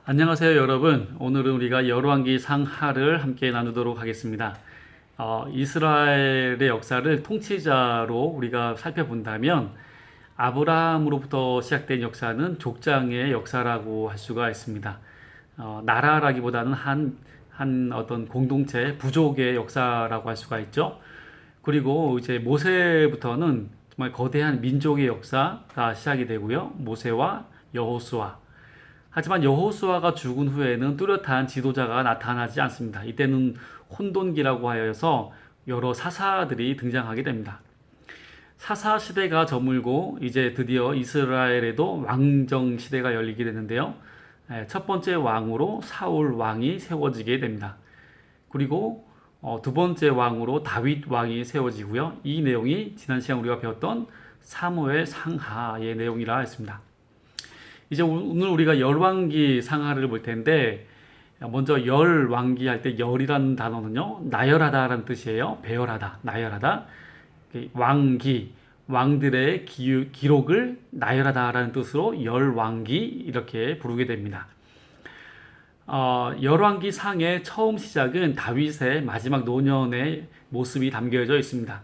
안녕하세요, 여러분. 오늘은 우리가 열왕기 상하를 함께 나누도록 하겠습니다. 이스라엘의 역사를 통치자로 우리가 살펴본다면 아브라함으로부터 시작된 역사는 족장의 역사라고 할 수가 있습니다. 나라라기보다는 한 어떤 공동체, 부족의 역사라고 할 수가 있죠. 그리고 이제 모세부터는 정말 거대한 민족의 역사가 시작이 되고요. 모세와 여호수아, 하지만 여호수아가 죽은 후에는 뚜렷한 지도자가 나타나지 않습니다. 이때는 혼돈기라고 하여서 여러 사사들이 등장하게 됩니다. 사사 시대가 저물고 이제 드디어 이스라엘에도 왕정 시대가 열리게 되는데요. 첫 번째 왕으로 사울 왕이 세워지게 됩니다. 그리고 두 번째 왕으로 다윗 왕이 세워지고요. 이 내용이 지난 시간 우리가 배웠던 사무엘 상하의 내용이라 했습니다. 이제 오늘 우리가 열왕기 상하를 볼 텐데, 먼저 열왕기 할 때 열이라는 단어는요, 나열하다라는 뜻이에요. 배열하다, 나열하다. 왕기, 왕들의 기록을 나열하다라는 뜻으로 열왕기 이렇게 부르게 됩니다. 열왕기 상의 처음 시작은 다윗의 마지막 노년의 모습이 담겨져 있습니다.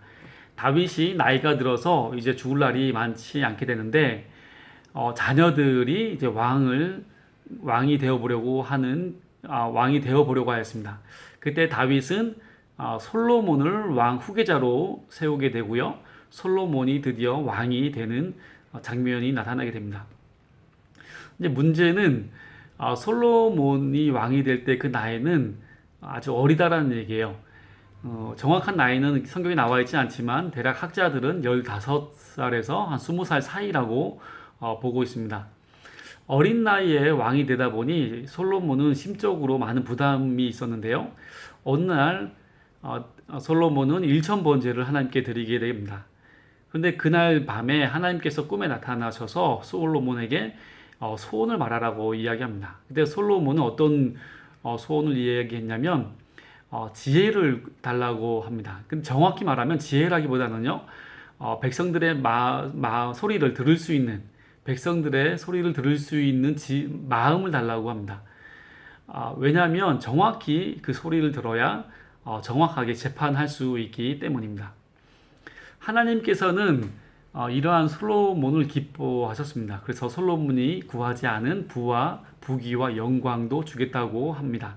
다윗이 나이가 들어서 이제 죽을 날이 많지 않게 되는데, 자녀들이 이제 왕이 되어보려고 왕이 되어보려고 하였습니다. 그때 다윗은 솔로몬을 왕 후계자로 세우게 되고요. 솔로몬이 드디어 왕이 되는 장면이 나타나게 됩니다. 이제 문제는 솔로몬이 왕이 될 때 그 나이는 아주 어리다라는 얘기예요. 정확한 나이는 성경에 나와 있지 않지만 대략 학자들은 15살에서 한 20살 사이라고 보고 있습니다. 어린 나이에 왕이 되다 보니 솔로몬은 심적으로 많은 부담이 있었는데요. 어느 날 솔로몬은 일천번제를 하나님께 드리게 됩니다. 그런데 그날 밤에 하나님께서 꿈에 나타나셔서 솔로몬에게 소원을 말하라고 이야기합니다. 그때 솔로몬은 어떤 소원을 이야기했냐면 지혜를 달라고 합니다. 근데 정확히 말하면 지혜라기보다는요, 백성들의 소리를 들을 수 있는, 백성들의 소리를 들을 수 있는 마음을 달라고 합니다. 왜냐하면 정확히 그 소리를 들어야 정확하게 재판할 수 있기 때문입니다. 하나님께서는 이러한 솔로몬을 기뻐하셨습니다. 그래서 솔로몬이 구하지 않은 부와 부귀와 영광도 주겠다고 합니다.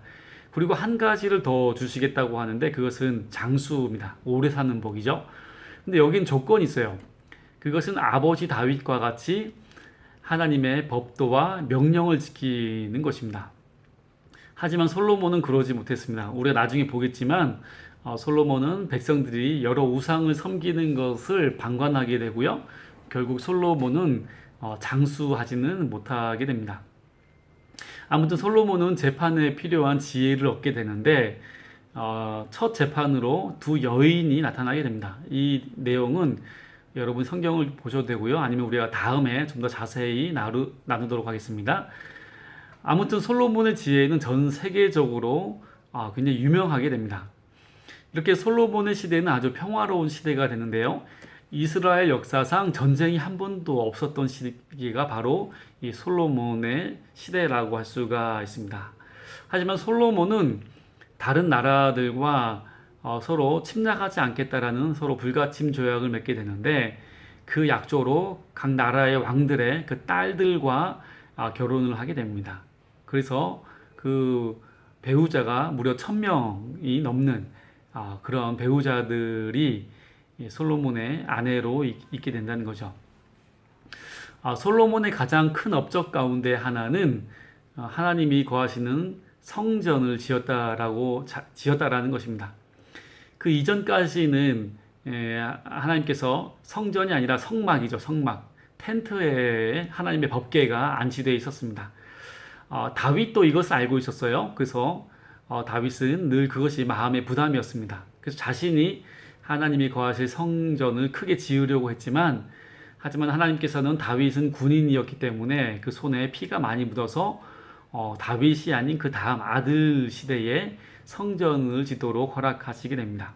그리고 한 가지를 더 주시겠다고 하는데 그것은 장수입니다. 오래 사는 복이죠. 근데 여긴 조건이 있어요. 그것은 아버지 다윗과 같이 하나님의 법도와 명령을 지키는 것입니다. 하지만 솔로몬은 그러지 못했습니다. 우리가 나중에 보겠지만 솔로몬은 백성들이 여러 우상을 섬기는 것을 방관하게 되고요. 결국 솔로몬은 장수하지는 못하게 됩니다. 아무튼 솔로몬은 재판에 필요한 지혜를 얻게 되는데 첫 재판으로 두 여인이 나타나게 됩니다. 이 내용은 여러분 성경을 보셔도 되고요. 아니면 우리가 다음에 좀 더 자세히 나누도록 하겠습니다. 아무튼 솔로몬의 지혜는 전 세계적으로 굉장히 유명하게 됩니다. 이렇게 솔로몬의 시대는 아주 평화로운 시대가 되는데요. 이스라엘 역사상 전쟁이 한 번도 없었던 시기가 바로 이 솔로몬의 시대라고 할 수가 있습니다. 하지만 솔로몬은 다른 나라들과 서로 침략하지 않겠다라는 서로 불가침 조약을 맺게 되는데 그 약조로 각 나라의 왕들의 그 딸들과 결혼을 하게 됩니다. 그래서 그 배우자가 무려 1000명이 넘는 그런 배우자들이 솔로몬의 아내로 있게 된다는 거죠. 솔로몬의 가장 큰 업적 가운데 하나는 하나님이 거하시는 성전을 지었다라는 것입니다. 그 이전까지는 하나님께서 성전이 아니라 성막이죠, 성막. 텐트에 하나님의 법궤가 안치되어 있었습니다. 다윗도 이것을 알고 있었어요. 그래서 다윗은 늘 그것이 마음의 부담이었습니다. 그래서 자신이 하나님이 거하실 성전을 크게 지으려고 했지만, 하지만 하나님께서는 다윗은 군인이었기 때문에 그 손에 피가 많이 묻어서 다윗이 아닌 그 다음 아들 시대에 성전을 짓도록 허락하시게 됩니다.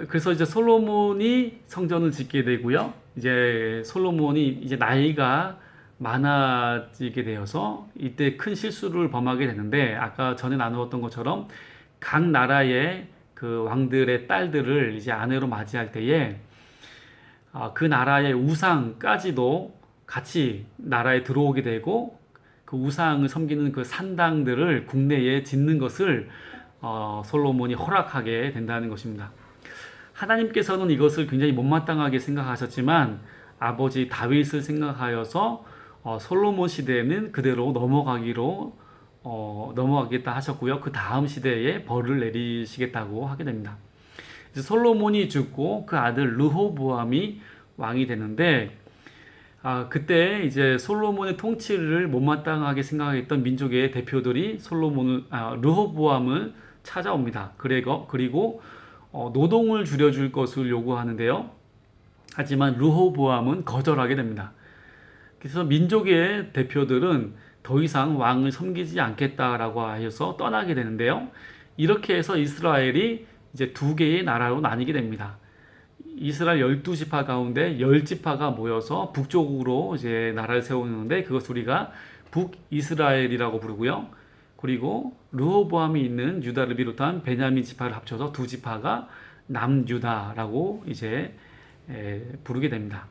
그래서 이제 솔로몬이 성전을 짓게 되고요. 이제 솔로몬이 이제 나이가 많아지게 되어서 이때 큰 실수를 범하게 되는데, 아까 전에 나누었던 것처럼 각 나라의 그 왕들의 딸들을 이제 아내로 맞이할 때에 그 나라의 우상까지도 같이 나라에 들어오게 되고, 그 우상을 섬기는 그 산당들을 국내에 짓는 것을 솔로몬이 허락하게 된다는 것입니다. 하나님께서는 이것을 굉장히 못마땅하게 생각하셨지만 아버지 다윗을 생각하여서 솔로몬 시대에는 그대로 넘어가겠다 하셨고요. 그 다음 시대에 벌을 내리시겠다고 하게 됩니다. 이제 솔로몬이 죽고 그 아들 르호보암이 왕이 되는데, 그때 이제 솔로몬의 통치를 못마땅하게 생각했던 민족의 대표들이 르호보암을 찾아옵니다. 그리고 노동을 줄여줄 것을 요구하는데요. 하지만 르호보암은 거절하게 됩니다. 그래서 민족의 대표들은 더 이상 왕을 섬기지 않겠다라고 하여서 떠나게 되는데요. 이렇게 해서 이스라엘이 이제 두 개의 나라로 나뉘게 됩니다. 이스라엘 12지파 가운데 10지파가 모여서 북쪽으로 이제 나라를 세우는데, 그것 우리가 북이스라엘이라고 부르고요. 그리고 르호보암이 있는 유다를 비롯한 베냐민 지파를 합쳐서 두 지파가 남유다라고 이제 부르게 됩니다.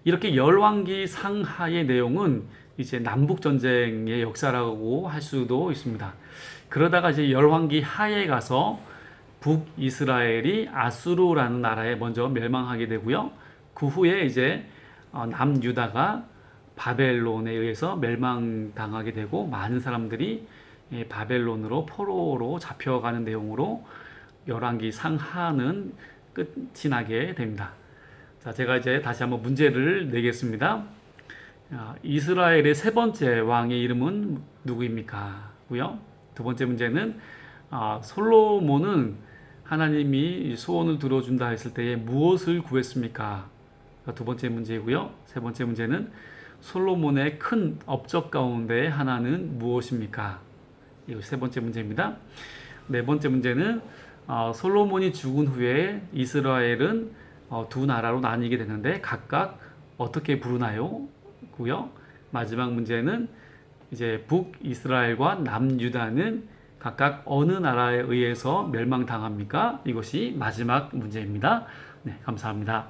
이렇게 열왕기 상하의 내용은 이제 남북 전쟁의 역사라고 할 수도 있습니다. 그러다가 이제 열왕기 하에 가서 북이스라엘이 아수르라는 나라에 먼저 멸망하게 되고요. 그 후에 이제 남유다가 바벨론에 의해서 멸망당하게 되고, 많은 사람들이 바벨론으로 포로로 잡혀가는 내용으로 열왕기 상하는 끝이 나게 됩니다. 자, 제가 이제 다시 한번 문제를 내겠습니다. 이스라엘의 세 번째 왕의 이름은 누구입니까? 고요. 두 번째 문제는 솔로몬은 하나님이 소원을 들어준다 했을 때에 무엇을 구했습니까? 두 번째 문제이고요. 세 번째 문제는 솔로몬의 큰 업적 가운데 하나는 무엇입니까? 이것이 세 번째 문제입니다. 네 번째 문제는 솔로몬이 죽은 후에 이스라엘은 두 나라로 나뉘게 되는데 각각 어떻게 부르나요? 고요. 마지막 문제는 이제 북이스라엘과 남유다는 각각 어느 나라에 의해서 멸망당합니까? 이것이 마지막 문제입니다. 네, 감사합니다.